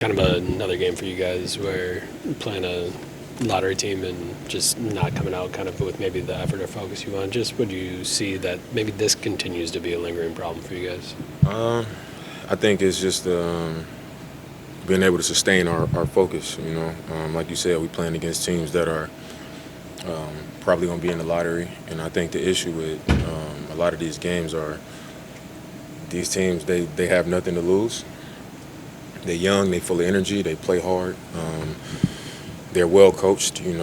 Kind of another game for you guys where you're playing a lottery team and just not coming out kind of with maybe the effort or focus you want. Just would you see that maybe this continues to be a lingering problem for you guys? I think it's just being able to sustain our focus. Like you said, we're playing against teams that are probably going to be in the lottery, and I think the issue with a lot of these games are these teams they have nothing to lose. They're young, they're full of energy, they play hard. They're well coached. You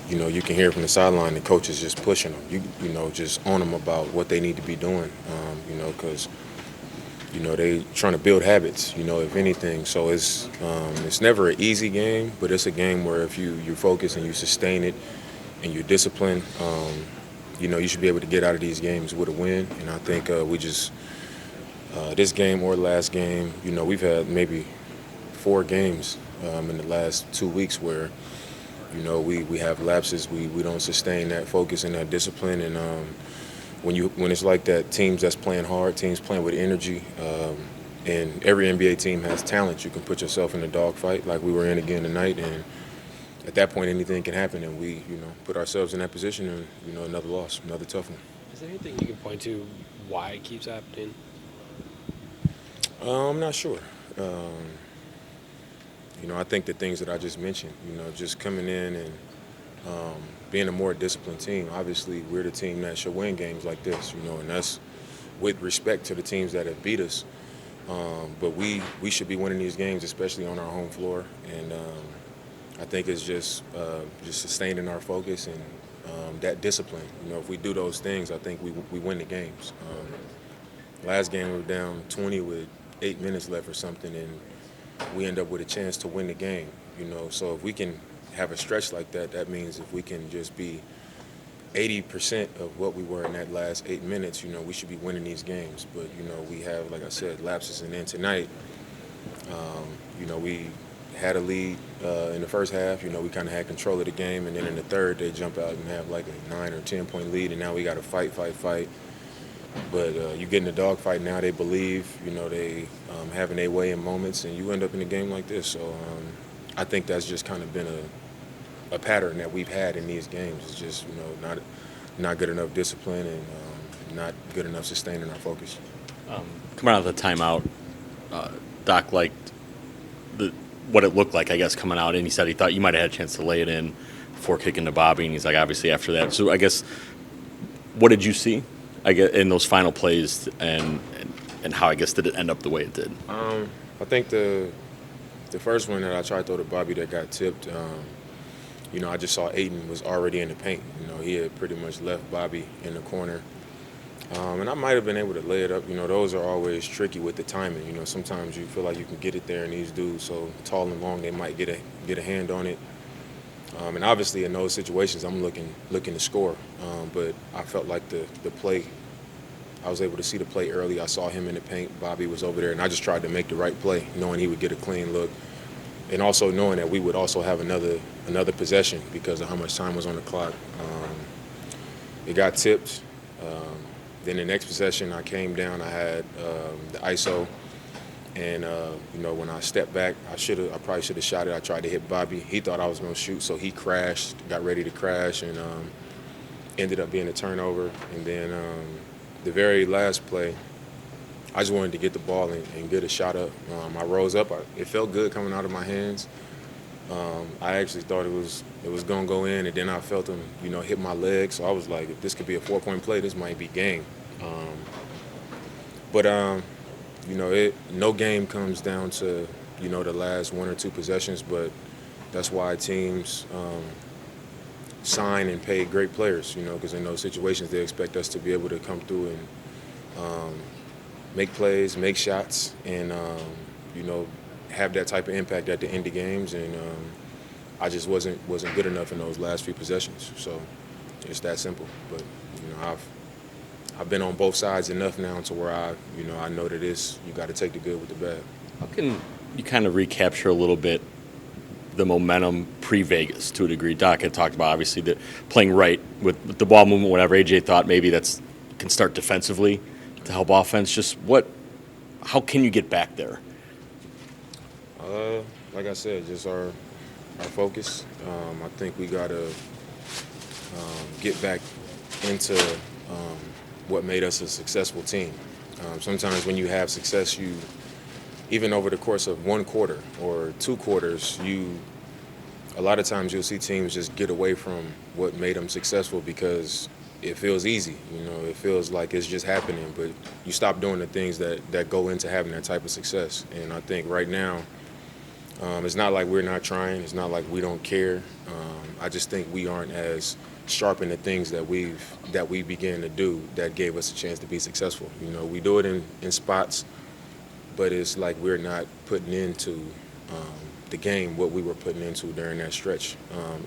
can hear from the sideline the coach is just pushing them. Just on them about what they need to be doing. Because they trying to build habits. If anything, so it's never an easy game, but it's a game where if you focus and you sustain it and you're disciplined, you should be able to get out of these games with a win. And I think we just this game or last game, we've had maybe 4 games in the last 2 weeks where, we have lapses. We don't sustain that focus and that discipline. And when it's like that, teams that's playing hard, teams playing with energy, and every NBA team has talent. You can put yourself in a dogfight like we were in again tonight. And at that point, anything can happen. And we, put ourselves in that position and, another loss, another tough one. Is there anything you can point to why it keeps happening? I'm not sure. I think the things that I just mentioned, just coming in and being a more disciplined team. Obviously, we're the team that should win games like this, and that's with respect to the teams that have beat us. But we should be winning these games, especially on our home floor. And I think it's just sustaining our focus and that discipline. If we do those things, I think we win the games. Last game we were down 20 with 8 minutes left or something, and we end up with a chance to win the game. So if we can have a stretch like that, that means if we can just be 80% of what we were in that last 8 minutes, we should be winning these games. But, we have, like I said, lapses. And then tonight, we had a lead in the first half. We kind of had control of the game. And then in the third, they jump out and have like a 9 or 10-point lead. And now we got to fight. But you get in a dogfight now, they believe, they having their way in moments, and you end up in a game like this. So I think that's just kind of been a pattern that we've had in these games. It's just, not good enough discipline and not good enough sustaining our focus. Coming out of the timeout, Doc liked what it looked like, I guess, coming out, and he said he thought you might have had a chance to lay it in before kicking to Bobby, and he's like, obviously after that. So I guess, what did you see, I guess, in those final plays, and how, I guess, did it end up the way it did? I think the first one that I tried to throw to Bobby that got tipped, I just saw Ayton was already in the paint. He had pretty much left Bobby in the corner. And I might have been able to lay it up. Those are always tricky with the timing. Sometimes you feel like you can get it there, and these dudes so tall and long, they might get a hand on it. And obviously in those situations, I'm looking to score. But I felt like the play, I was able to see the play early. I saw him in the paint. Bobby was over there, and I just tried to make the right play, knowing he would get a clean look. And also knowing that we would also have another possession because of how much time was on the clock. It got tipped. Then the next possession, I came down. I had the ISO, and when I stepped back, I probably should have shot it. I tried to hit Bobby. He thought I was going to shoot, so he crashed, got ready to crash, and ended up being a turnover. And then the very last play, I just wanted to get the ball and get a shot up. I rose up. It felt good coming out of my hands. I actually thought it was going to go in, and then I felt him, hit my leg. So I was like, if this could be a 4-point play, this might be game. But no game comes down to, the last 1 or 2 possessions, but that's why teams sign and pay great players, because in those situations they expect us to be able to come through and make plays, make shots, and, have that type of impact at the end of games. And I just wasn't good enough in those last few possessions. So it's that simple. But, I've been on both sides enough now to where I know that you got to take the good with the bad. How can you kind of recapture a little bit the momentum pre-Vegas to a degree? Doc had talked about, obviously, that playing right with the ball movement, whatever. AJ thought maybe can start defensively to help offense. How can you get back there? Like I said, just our focus. I think we gotta get back into what made us a successful team. Sometimes when you have success, you even over the course of one quarter or two quarters, a lot of times you'll see teams just get away from what made them successful because it feels easy. It feels like it's just happening, but you stop doing the things that go into having that type of success. And I think right now, it's not like we're not trying. It's not like we don't care. I just think we aren't as sharp in the things that we began to do that gave us a chance to be successful. We do it in spots, but it's like we're not putting into the game what we were putting into during that stretch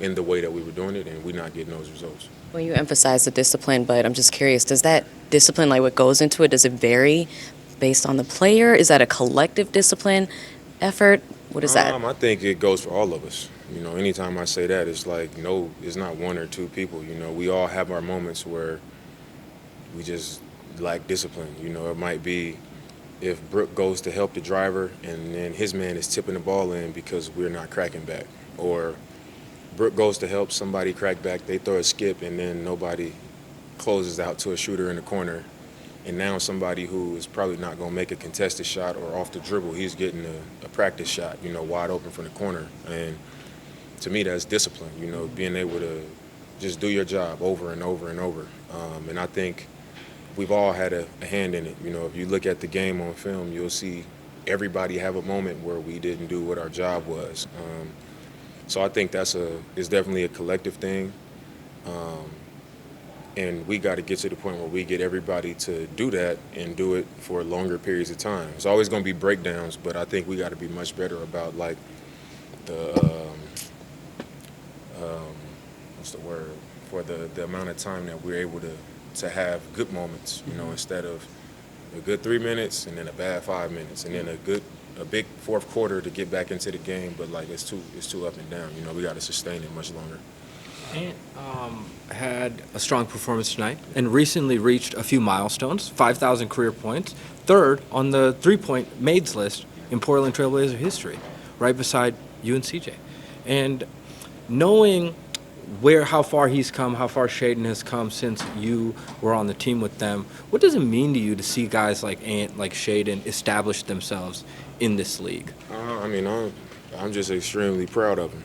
in the way that we were doing it, and we're not getting those results. Well, you emphasize the discipline, but I'm just curious, does that discipline, like what goes into it, does it vary based on the player? Is that a collective discipline effort? What is that? I think it goes for all of us. Anytime I say that, it's like, no, it's not one or two people. We all have our moments where we just lack discipline. It might be if Brooke goes to help the driver and then his man is tipping the ball in because we're not cracking back. Or Brooke goes to help somebody crack back, they throw a skip and then nobody closes out to a shooter in the corner. And now somebody who is probably not going to make a contested shot or off the dribble, he's getting a practice shot, wide open from the corner. And to me, that's discipline, being able to just do your job over and over and over. And I think we've all had a hand in it. If you look at the game on film, you'll see everybody have a moment where we didn't do what our job was. So I think it's definitely a collective thing. And we got to get to the point where we get everybody to do that and do it for longer periods of time. It's always going to be breakdowns, but I think we got to be much better about like the what's the word for the amount of time that we're able to have good moments. Instead of a good 3 minutes and then a bad 5 minutes and then a big fourth quarter to get back into the game. But like it's too up and down. We got to sustain it much longer. Ant had a strong performance tonight and recently reached a few milestones, 5,000 career points, third on the three-point mades list in Portland Trailblazer history, right beside you and CJ. And knowing how far he's come, how far Shaden has come since you were on the team with them, what does it mean to you to see guys like Ant, like Shaden, establish themselves in this league? I'm just extremely proud of him,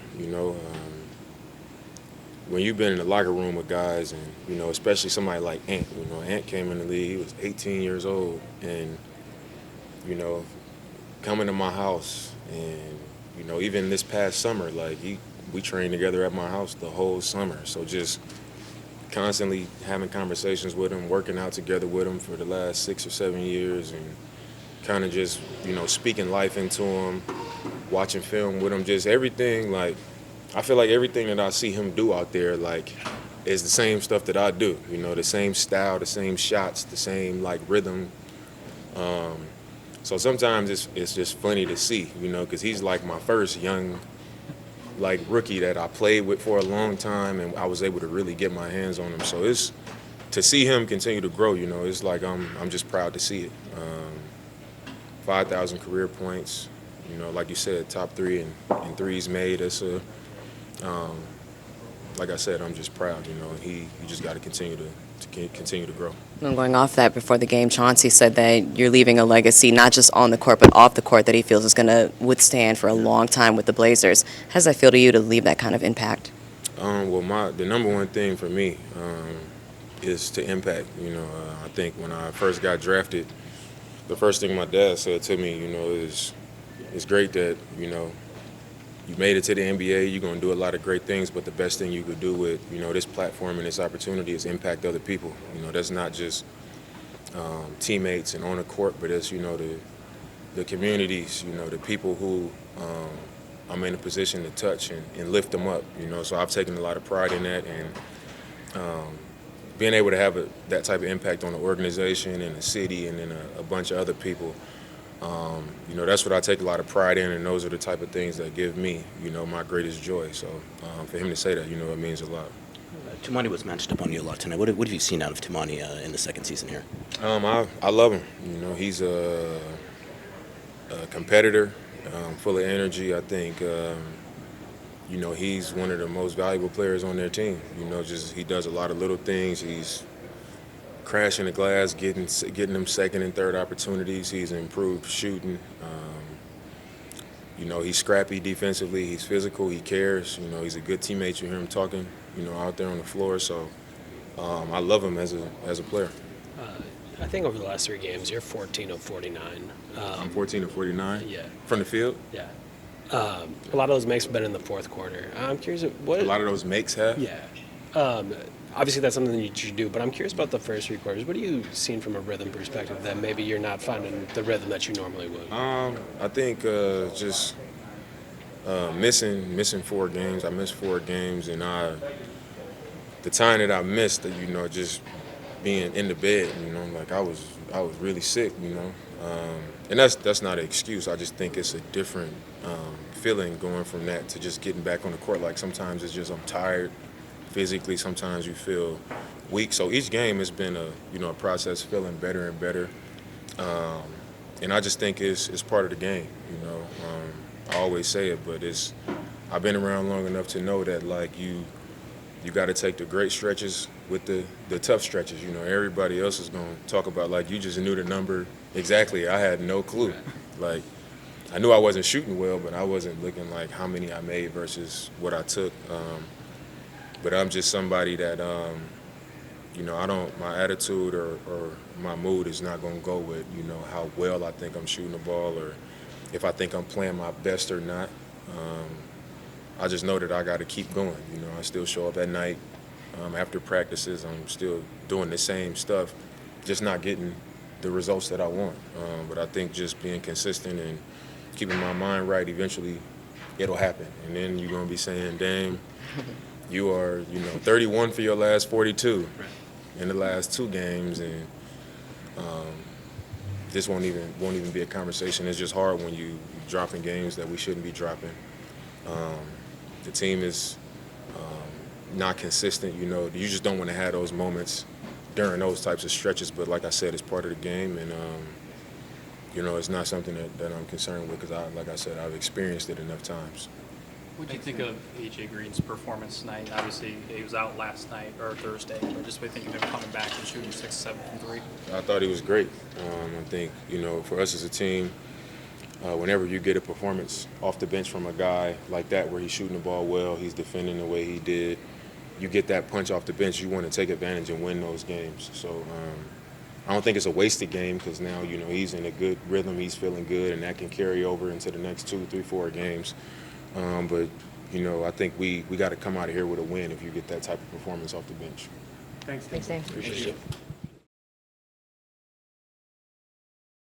when you've been in the locker room with guys and, especially somebody like Ant, Ant came in the league, he was 18 years old and, coming to my house and, even this past summer, like we trained together at my house the whole summer. So just constantly having conversations with him, working out together with him for the last 6 or 7 years and kind of just, speaking life into him, watching film with him, just everything like, I feel like everything that I see him do out there, like, is the same stuff that I do. The same style, the same shots, the same, like, rhythm. So sometimes it's just funny to see, because he's, like, my first young, like, rookie that I played with for a long time, and I was able to really get my hands on him. So to see him continue to grow, it's like I'm just proud to see it. 5,000 career points, like you said, top 3 in threes made. Like I said, I'm just proud, he just got to continue to grow. And going off that, before the game, Chauncey said that you're leaving a legacy, not just on the court, but off the court, that he feels is going to withstand for a long time with the Blazers. How does that feel to you to leave that kind of impact? The number one thing for me is to impact. I think when I first got drafted, the first thing my dad said to me, is it's great that, you made it to the NBA, you're going to do a lot of great things, but the best thing you could do with, this platform and this opportunity is impact other people. That's not just teammates and on the court, but it's, the communities, the people who I'm in a position to touch and lift them up, So I've taken a lot of pride in that, and being able to have that type of impact on the organization and the city and then a bunch of other people, that's what I take a lot of pride in, and those are the type of things that give me, my greatest joy. So for him to say that, it means a lot. Toumani was matched up on you a lot tonight. What have you seen out of Toumani in the second season here? I love him. He's a competitor. full of energy. I think, he's one of the most valuable players on their team. Just he does a lot of little things. He's crashing the glass, getting them second and third opportunities. He's improved shooting. He's scrappy defensively. He's physical. He cares. He's a good teammate. You hear him talking, out there on the floor. So I love him as a player. I think over the last 3 games, you're 14 of 49. I'm 14 of 49. Yeah. From the field. Yeah. A lot of those makes have been in the fourth quarter. I'm curious what A lot of those makes have. Yeah. Obviously, that's something that you should do, but I'm curious about the first 3 quarters. What are you seeing from a rhythm perspective that maybe you're not finding the rhythm that you normally would? I think just missing 4 games. I missed 4 games, and the time that I missed, just being in the bed, like I was really sick, and that's not an excuse. I just think it's a different feeling going from that to just getting back on the court. Like sometimes it's just I'm tired physically. Sometimes you feel weak. So each game has been a process, feeling better and better. And I just think it's part of the game. I always say it, but I've been around long enough to know that like you got to take the great stretches with the tough stretches. Everybody else is going to talk about like you just knew the number exactly. I had no clue. Like I knew I wasn't shooting well, but I wasn't looking like how many I made versus what I took. But I'm just somebody that my attitude or my mood is not going to go with how well I think I'm shooting the ball or if I think I'm playing my best or not. I just know that I got to keep going. I still show up at night after practices. I'm still doing the same stuff, just not getting the results that I want. But I think just being consistent and keeping my mind right, eventually it'll happen. And then you're going to be saying, dang, you are 31 for your last 42 in the last 2 games, and this won't even be a conversation. It's just hard when you dropping games that we shouldn't be dropping. The team is not consistent. You just don't want to have those moments during those types of stretches. But like I said, it's part of the game, and it's not something that I'm concerned with because, like I said, I've experienced it enough times. What do you think of A.J. Green's performance tonight? Obviously, he was out last night or Thursday, but just what do you think of him coming back and shooting 6, 7 from 3? I thought he was great. I think, for us as a team, whenever you get a performance off the bench from a guy like that where he's shooting the ball well, he's defending the way he did, you get that punch off the bench, you want to take advantage and win those games. So I don't think it's a wasted game because now, he's in a good rhythm, he's feeling good, and that can carry over into the next 2, 3, 4 games. But I think we got to come out of here with a win if you get that type of performance off the bench. Thanks. Thanks, Dave. Appreciate it.